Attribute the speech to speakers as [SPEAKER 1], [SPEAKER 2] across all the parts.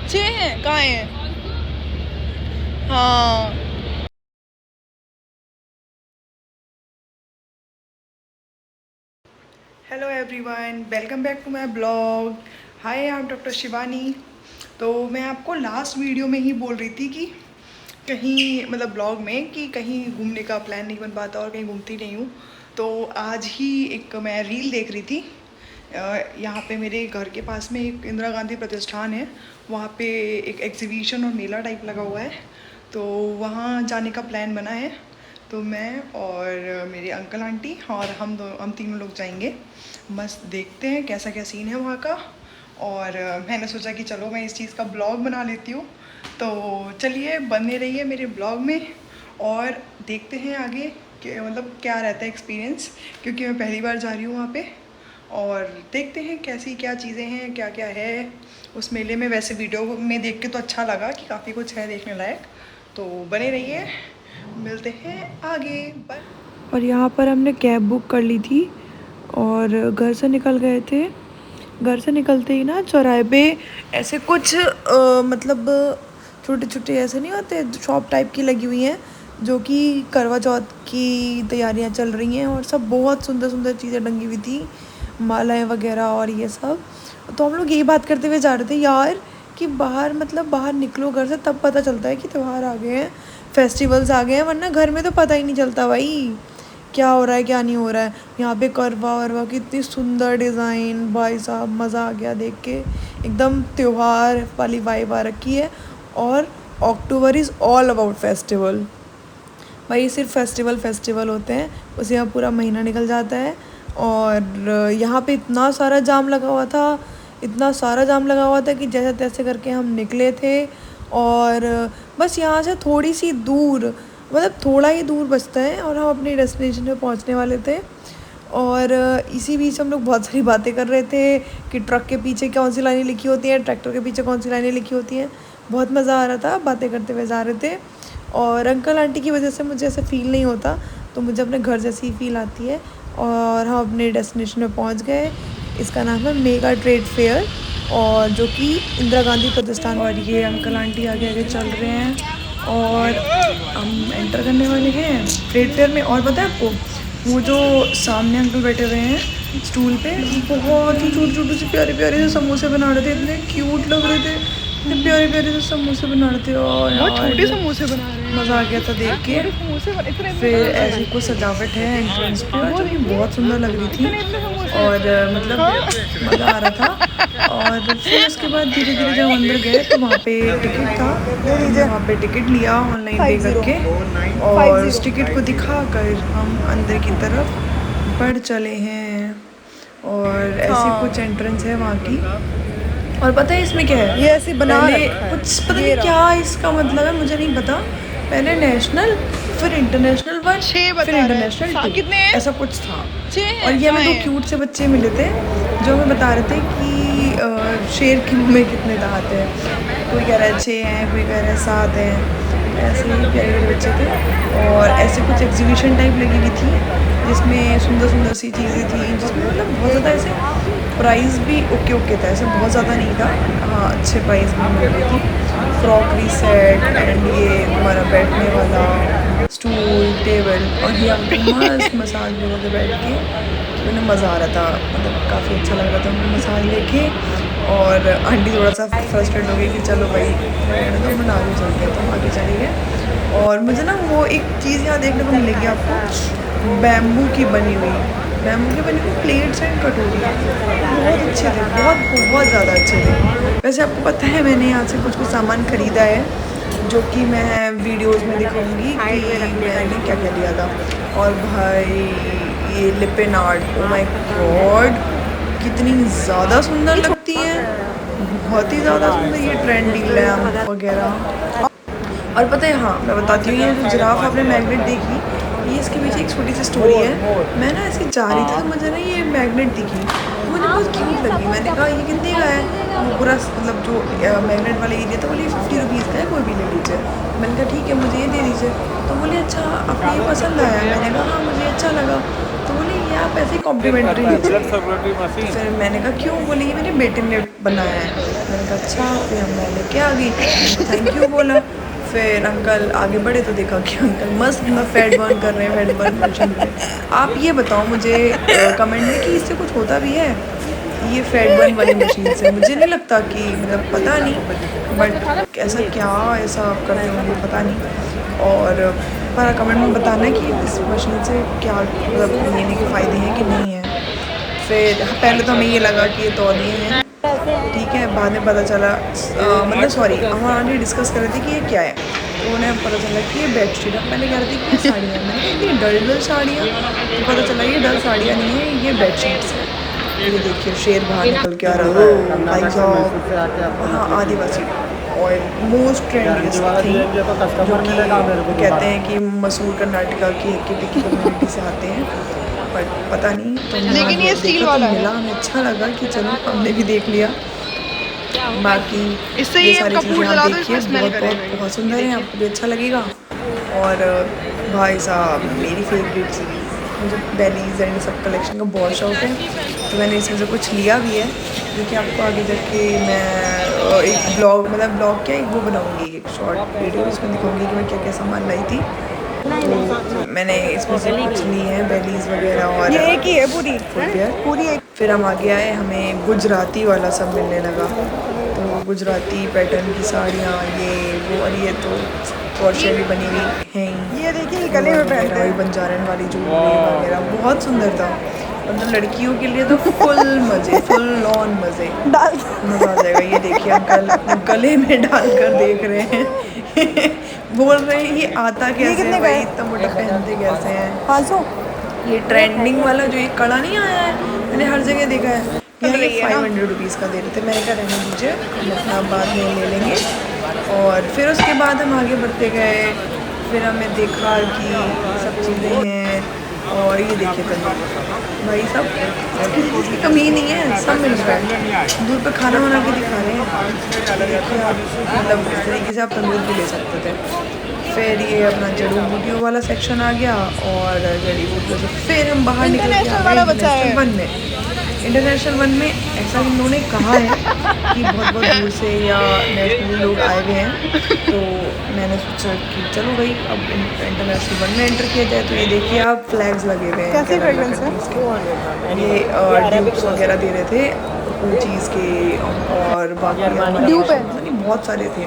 [SPEAKER 1] 6 हैं, कहाँ हैं? हाँ। Hello everyone, welcome back to my blog. Hi, I am doctor Shivani. तो मैं आपको लास्ट वीडियो में ही बोल रही थी कि कहीं मतलब ब्लॉग में कि कहीं घूमने का प्लान नहीं बन पाता और कहीं घूमती नहीं हूँ। तो आज ही एक मैं रील देख रही थी। यहाँ पे मेरे घर के पास में एक इंदिरा गांधी प्रतिष्ठान है। वहाँ पे एक एग्जीबिशन और मेला टाइप लगा हुआ है, तो वहाँ जाने का प्लान बना है। तो मैं और मेरे अंकल आंटी और हम तीनों लोग जाएंगे। मस्त देखते हैं कैसा क्या सीन है वहाँ का। और मैंने सोचा कि चलो मैं इस चीज़ का ब्लॉग बना लेती हूँ। तो चलिए बने रहिए मेरे ब्लॉग में और देखते हैं आगे कि मतलब क्या रहता है एक्सपीरियंस, क्योंकि मैं पहली बार जा रही हूँ वहाँ पे। और देखते हैं कैसी क्या चीज़ें हैं, क्या क्या है उस मेले में। वैसे वीडियो में देख के तो अच्छा लगा कि काफ़ी कुछ है देखने लायक। तो बने रहिए, मिलते हैं आगे, बाय। और यहाँ पर हमने कैब बुक कर ली थी और घर से निकल गए थे। घर से निकलते ही ना चौराहे पे ऐसे कुछ मतलब छोटे छोटे ऐसे नहीं होते, शॉप टाइप की लगी हुई हैं, जो कि करवा चौथ की तैयारियां चल रही हैं। और सब बहुत सुंदर सुंदर चीज़ें टंगी हुई थी, मालाएं वगैरह और ये सब। तो हम लोग यही बात करते हुए जा रहे थे यार कि बाहर मतलब बाहर निकलो घर से तब पता चलता है कि त्यौहार आ गए हैं, फेस्टिवल्स आ गए हैं, वरना घर में तो पता ही नहीं चलता भाई क्या हो रहा है क्या नहीं हो रहा है। यहाँ पे करवा वरवा की इतनी सुंदर डिज़ाइन, भाई साहब मज़ा आ गया देख के। एकदम त्योहार वाली वाइब आ रखी है। और अक्टूबर इज़ ऑल अबाउट फेस्टिवल भाई, सिर्फ फेस्टिवल फेस्टिवल होते हैं, उसे यहाँ पूरा महीना निकल जाता है। और यहाँ पे इतना सारा जाम लगा हुआ था, इतना सारा जाम लगा हुआ था कि जैसे तैसे करके हम निकले थे। और बस यहाँ से थोड़ी सी दूर, मतलब थोड़ा ही दूर बचता है और हम अपनी डेस्टिनेशन पे पहुँचने वाले थे। और इसी बीच हम लोग बहुत सारी बातें कर रहे थे कि ट्रक के पीछे कौन सी लाइनें लिखी होती हैं, ट्रैक्टर के पीछे कौन सी लाइनें लिखी होती हैं। बहुत मज़ा आ रहा था, बातें करते हुए जा रहे थे। और अंकल आंटी की वजह से मुझे ऐसा फ़ील नहीं होता, तो मुझे अपने घर जैसी फ़ील आती है। और हम अपने डेस्टिनेशन में पहुंच गए। इसका नाम है मेगा ट्रेड फेयर, और जो कि इंदिरा गांधी प्रतिष्ठान। और ये अंकल आंटी आगे आगे चल रहे हैं और हम एंटर करने वाले हैं ट्रेड फेयर में। और पता है आपको, वो जो सामने अंकल बैठे हुए हैं स्टूल पे, बहुत ही छोटे छोटे से प्यारे प्यारे से समोसे बना रहे थे, इतने क्यूट लग रहे थे, इतने प्यारे प्यारे से समोसे बना रहे थे। और बहुत छोटे समोसे बना रहे हैं, मज़ा आ गया था देख के। फिर ऐसी कुछ सजावट है एंट्रेंस पे जो कि बहुत सुंदर लग रही थी, और मतलब मज़ा आ रहा था। और फिर उसके बाद धीरे धीरे जब अंदर गए तो वहाँ पे टिकट था, वहाँ पे टिकट लिया ऑनलाइन पे करके, और उस टिकट को दिखा कर हम अंदर की तरफ बढ़ चले हैं। और ऐसी कुछ एंट्रेंस है वहाँ की। और पता है इसमें क्या है, ये ऐसे बना कुछ पता नहीं क्या इसका मतलब है, मुझे नहीं पता। पहले नेशनल, फिर इंटरनेशनल वन, फिर इंटरनेशनल टू, कितने ऐसा कुछ था। और ये हमें 2 क्यूट से बच्चे मिले थे जो हमें बता रहे थे कि शेर के मुँह में कितने दांत हैं। कोई कह रहा है 6 हैं, कोई कह रहा है 7 हैं। ऐसे ही प्यारे प्यारे बच्चे थे। और ऐसे कुछ एग्जीबिशन टाइप लगी हुई थी जिसमें सुंदर सुंदर सी चीज़ें थी, जिसमें मतलब बहुत ज़्यादा ऐसे प्राइस भी ओके ओके था, ऐसे बहुत ज़्यादा नहीं था। हाँ, अच्छे प्राइस में मिल रही थी। क्रॉकरी सेट एंड ये हमारा बैठने वाला स्टूल टेबल, और ये हमको मस्त मसाज लेके बैठ के उन्हें मज़ा आ रहा था, मतलब काफ़ी अच्छा लग रहा था उनको मसाज लेके। और आंटी थोड़ा सा फ्रस्ट्रेट हो गई कि चलो भाई तो हम आगे चलते हैं, तो हम आगे चले गए। और मुझे ना वो एक चीज़ यहाँ देखने को मिलेगी आपको, बैम्बू की बनी हुई प्लेट्स एंड कटोरी, बहुत अच्छे थे, बहुत ज़्यादा अच्छे थे। वैसे आपको पता है मैंने यहाँ से कुछ कुछ सामान ख़रीदा है, जो कि मैं वीडियोस में दिखाऊंगी कि मैंने क्या क्या लिया था। और भाई ये Lipin art, oh my God कितनी ज़्यादा सुंदर लगती है, बहुत ही ज़्यादा सुंदर। ये ट्रेंडी लैम्प वगैरह। और पता है, हाँ मैं बताती हूँ, ये जो जिराफ आपने मैग्नेट देखी, ये इसके पीछे एक छोटी सी स्टोरी है। मैं ना ऐसे जा रही थी तो मुझे ना ये मैग्नेट दिखी, तो मुझे बहुत क्यूट लगी। मैंने कहा ये कितने का है? वो पूरा मतलब जो मैग्नेट वाला एरिया था, बोले 50 रुपीज़ का है, कोई भी ले लीजिए। मैंने कहा ठीक है मुझे ये दे दीजिए। तो बोले अच्छा आपको ये पसंद आया? मैंने कहा हाँ मुझे अच्छा लगा। तो बोले ये आप ऐसे ही कॉम्प्लीमेंट्री लीजिए। फिर मैंने कहा क्यों? बोले ये मेरे बेटे ने बनाया है। मैंने कहा अच्छा। फिर मैं लेके आ गई, थैंक यू बोला। फिर अंकल आगे बढ़े तो देखा कि अंकल मस्त अपना फैट बर्न कर रहे हैं, फैट बर्न मशीन पे। आप ये बताओ मुझे कमेंट में कि इससे कुछ होता भी है ये फैट बर्न वाली मशीन से? मुझे नहीं लगता कि मतलब पता नहीं, बट ऐसा क्या ऐसा करते होंगे पता नहीं। और पर कमेंट में बताना कि इस मशीन से क्या मतलब लेने के फ़ायदे हैं कि नहीं है। फिर पहले तो हमें ये लगा कि ये तौलिए हैं, ठीक है। बाद में पता चला मतलब सॉरी हम आगे डिस्कस कर रहे थे कि ये क्या है, तो उन्हें पता चला कि ये बेडशीट है। पहले कह रहे थे कि ये साड़ियाँ, मैंने कहा इतनी डल साड़ियाँ, तो पता चला ये डल साड़ियाँ नहीं है, ये बेडशीट्स हैं। ये देखिए शेर बाहर निकल के आ रहा है भाई साहब। हाँ आदिवासी ऑयल मोस्ट ट्रेंडियस्ट थी, जो कि कहते हैं कि मसूर कर्नाटका की कम्युनिटी से आते हैं, बट पता नहीं। तो लेकिन ये स्टील वाला है। मिला हमें अच्छा लगा कि चलो हमने भी देख लिया। बाकी इससे ये सारी चीज़ें आप देखिए, बहुत सुंदर है, आपको भी अच्छा लगेगा। और भाई साहब मेरी फेवरेट चीज़, मुझे बेलीज एंड सब कलेक्शन का बहुत शौक है, तो मैंने इसमें से कुछ लिया भी है, जो कि आपको आगे जाके मैं एक ब्लॉग मतलब ब्लॉग क्या एक वो बनाऊँगी, एक शॉर्ट वीडियो, इसमें दिखाऊँगी कि मैं क्या क्या सामान लाई थी। तो मैंने इसमें से कुछ ली है बेलीज वगैरह, और ये एक ही है पूरी एक। फिर हम आगे आए, हमें गुजराती वाला सब मिलने लगा, तो गुजराती पैटर्न की साड़ियाँ ये वो, और ये तो क्रॉशे भी बनी हुई हैं। ये देखिए गले में पहनते हैं, बंजारन वाली ज्वेलरी वगैरह बहुत सुंदर था। मतलब लड़कियों के लिए तो फुल मज़े, फुल ऑन मज़े, मज़ा आ जाएगा। ये देखिए अंकल गले में डालकर देख रहे हैं बोल रहे हैं ये आता कैसे है भाई, इतना मोटा पहनते कैसे हैं? 500। ये ट्रेंडिंग वाला जो ये कड़ा नहीं आया है, मैंने हर जगह देखा है, ये 500 रुपीज़ का दे रहे थे। मैंने कहा रहने दीजिए, हम अपना बाद में ले लेंगे। और फिर उसके बाद हम आगे बढ़ते गए, फिर हमें देखा कि सब चीज़ें हैं। और ये देखिए भाई सब इसकी कमी ही नहीं है, सब मिल रहा है। दूर पे खाना बना के दिखा रहे हैं, देखिए आप मतलब इस तरीके से आप तंदूर भी ले सकते थे। फिर ये अपना जड़ी बूटियों वाला सेक्शन आ गया, और जड़ी बूटियों से फिर हम बाहर निकल के आ गए इंटरनेशनल वन में। इंटरनेशनल वन में ऐसा इन्होंने कहा है कि बहुत बहुत दूर से या नेशनल लोग आए हुए हैं, तो मैंने सोचा कि चलो भाई अब इंटरनेशनल वन में एंटर किया जाए। तो ये देखिए आप फ्लैग्स लगे हुए हैं, कैसे फ्रेगरेंस है ये ड्यूप्स वगैरह दे रहे थे चीज़ के, और बाकी ड्यूप है बहुत सारे थे,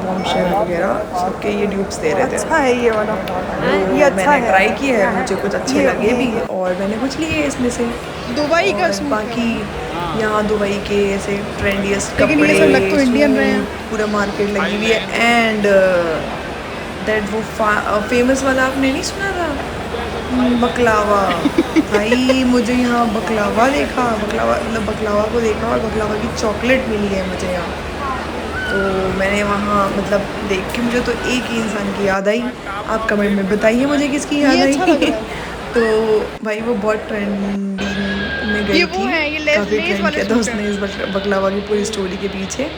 [SPEAKER 1] बॉम्बशेल वगैरह सबके ये ड्यूप्स दे रहे थे। अच्छा है ये वाला, ये अच्छा मैंने ट्राई किया है, मुझे कुछ अच्छे लगे भी, और मैंने कुछ लिए इसमें से दुबई का। बाकी यहाँ दुबई के ऐसे ट्रेंडियस्ट कपड़े, ये सब लग तो इंडियन रहे हैं, पूरा मार्केट लगी हुई है। एंड दैट वो फेमस वाला आपने नहीं सुना था, बकलावा भाई मुझे यहाँ बकलावा देखा, बकलावा मतलब बकलावा को देखा, और बकलावा की चॉकलेट मिली है मुझे यहाँ। तो मैंने वहाँ मतलब देख के मुझे तो एक ही इंसान की याद आई, आप कमेंट में बताइए मुझे किसकी याद आई। तो भाई वो बहुत ट्रेंडिंग में गई थी, काफ़ी ट्रेंड किया था उसने इस बकलावा की पूरी स्टोरी के पीछे।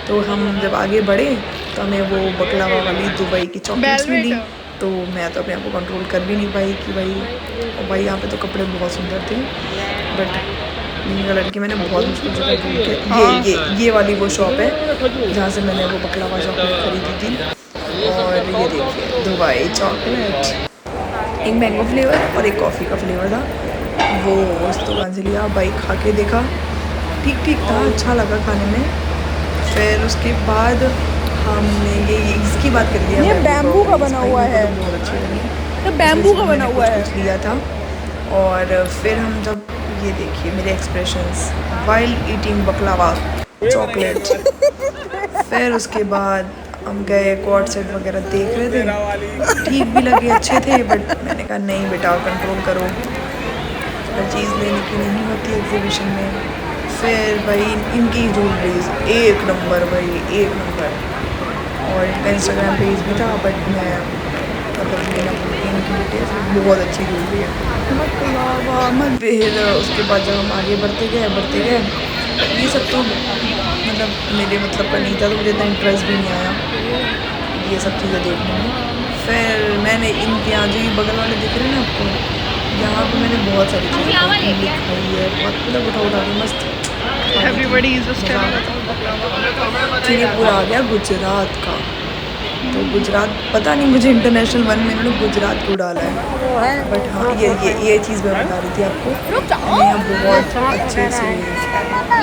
[SPEAKER 1] तो हम जब आगे बढ़े तो हमें वो बकलावा वाली दुबई की चॉकलेट्स मिली, तो मैं तो अपने आप को कंट्रोल कर भी नहीं पाई कि भाई यहाँ पे तो कपड़े बहुत सुंदर थे, बट कलर की मैंने बहुत मुश्किल से ढूंढ के ये वाली वो शॉप है जहाँ से मैंने वो बकलावा चॉकलेट खरीदी थी। और ये देखिए दुबई चॉकलेट, एक मैंगो फ्लेवर और एक कॉफ़ी का फ्लेवर था, वो उस दुकान से लिया। भाई खा के देखा, ठीक ठीक था, अच्छा लगा खाने में। फिर उसके बाद हमने ये इसकी बात कर लिया, ये बैम्बू का बना हुआ है, बहुत अच्छी लगी, तो बैम्बू का बना हुआ है लिया था। और फिर हम जब ये देखिए मेरे एक्सप्रेशंस वाइल ईटिंग बकलावा चॉकलेट। फिर उसके बाद हम गए कॉर्ड सेट वगैरह देख रहे थे, ठीक भी लगे, अच्छे थे, बट मैंने कहा नहीं बेटा कंट्रोल करो, हर चीज़ लेने की नहीं होती एग्जीबिशन में। फिर भाई इनकी ज्वेलरीज एक नंबर भाई, एक नंबर। और इनका इंस्टाग्राम पेज भी था, बट मैं मतलब मीना इनकी बेटी है, बहुत अच्छी ज्वेलरी है। फिर उसके बाद जब हम आगे बढ़ते गए ये सब तो मतलब मेरे मतलब का नहीं था, तो मुझे इतना इंटरेस्ट भी नहीं आया ये सब चीज़ें देखने में। फिर मैंने इनके यहाँ जो ये बगल वाले दिख रहे हैं ना आपको, यहाँ पे मैंने बहुत सारी चीज़ें खाई है, बहुत मतलब उठा के मस्त। एवरीबॉडी इज फिर ये पूरा आ गया गुजरात का। तो गुजरात पता नहीं मुझे इंटरनेशनल वन में इन्होंने गुजरात क्यों डाला है, बट हाँ ये चीज़ मैं बता रही थी आपको। मैंने यहाँ बहुत अच्छे से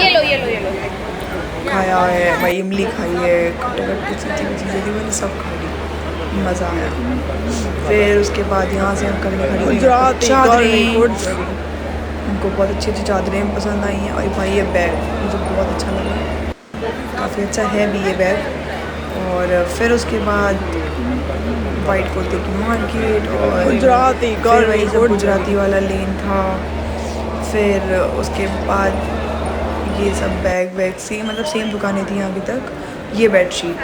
[SPEAKER 2] ये लो
[SPEAKER 1] खाया है भाई, इमली खाई है, खट्टे चीज़ें थी मैंने सब खा ली, मज़ा आया। फिर उसके बाद यहाँ से अंकल ने खरीदी चादरें, उनको बहुत अच्छी चादरें पसंद आई हैं। और भाई ये बैग मुझे बहुत अच्छा लगा, काफ़ी अच्छा है भी ये बैग। और फिर उसके बाद वाइट कुर्ते की मार्केट और गुजराती गुजराती वाला लेन था। फिर उसके बाद ये सब बैग सेम मतलब सेम दुकानें थी आगे तक। ये बेडशीट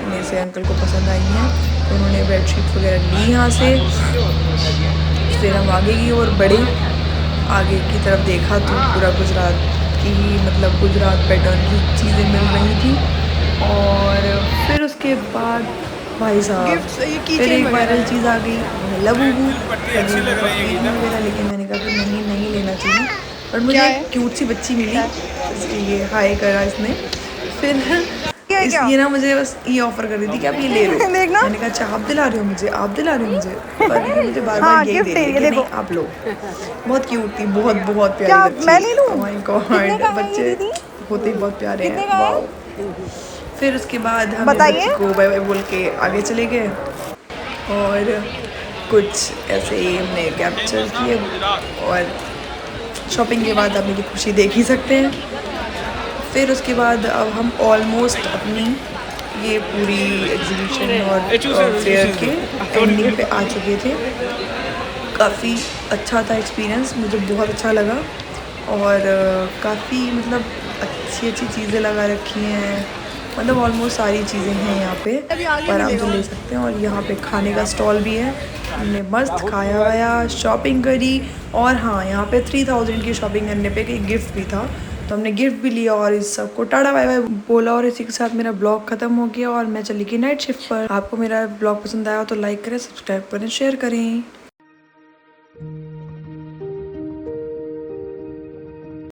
[SPEAKER 1] में से अंकल को पसंद आई है, तो उन्होंने बेडशीट वगैरह ली यहाँ से। फिर हम आगे की और बढ़े, आगे की तरफ देखा तो पूरा गुजरात की मतलब गुजरात पैटर्न की चीज़ें मिल रही थी। और फिर उसके बाद भाई साहब फिर एक वायरल चीज़ आ गई, लबूबू वगैरह, लेकिन मैंने कहा कि नहीं लेना चाहिए। और मुझे एक क्यूट सी बच्ची मिली, ये हाई करा इसने। फिर ये ना मुझे बस ये ऑफर कर रही थी कि आप ये ले लो। मैंने कहा अच्छा आप दिला रहे हो मुझे, पर ये मुझे बार-बार यही दे रही है कि नहीं आप लो। बहुत क्यूट थी, बहुत प्यारी बच्ची। मैं ले लूं? ओह माय गॉड, बच्चे होते ही बहुत प्यारे हैं। वाओ। फिर उसके बाद हम बच्ची को बाय बाय बोल के आगे चले गए और कुछ ऐसे ही हमने कैप्चर किए। और शॉपिंग के बाद आप मेरी खुशी देख ही सकते हैं। फिर उसके बाद अब हम ऑलमोस्ट अपनी ये पूरी एग्जीबिशन और फेयर के एंडिंग पे आ चुके थे। काफ़ी अच्छा था एक्सपीरियंस, मुझे बहुत अच्छा लगा। और काफ़ी मतलब अच्छी चीज़ें लगा रखी हैं, मतलब ऑलमोस्ट सारी चीज़ें हैं यहाँ पे, पर आप जो ले सकते हैं। और यहाँ पे खाने का स्टॉल भी है, हमने मस्त खाया वाया, शॉपिंग करी। और हाँ, यहाँ पे 3000 की शॉपिंग करने पे एक गिफ्ट भी था, तो हमने गिफ्ट भी लिया और इस सबको टाटा बाय बाय बोला। और इसी के साथ मेरा ब्लॉग ख़त्म हो गया और मैं चली गई नाइट शिफ्ट पर। आपको मेरा ब्लॉग पसंद आया तो लाइक करें, सब्सक्राइब करें, शेयर करें।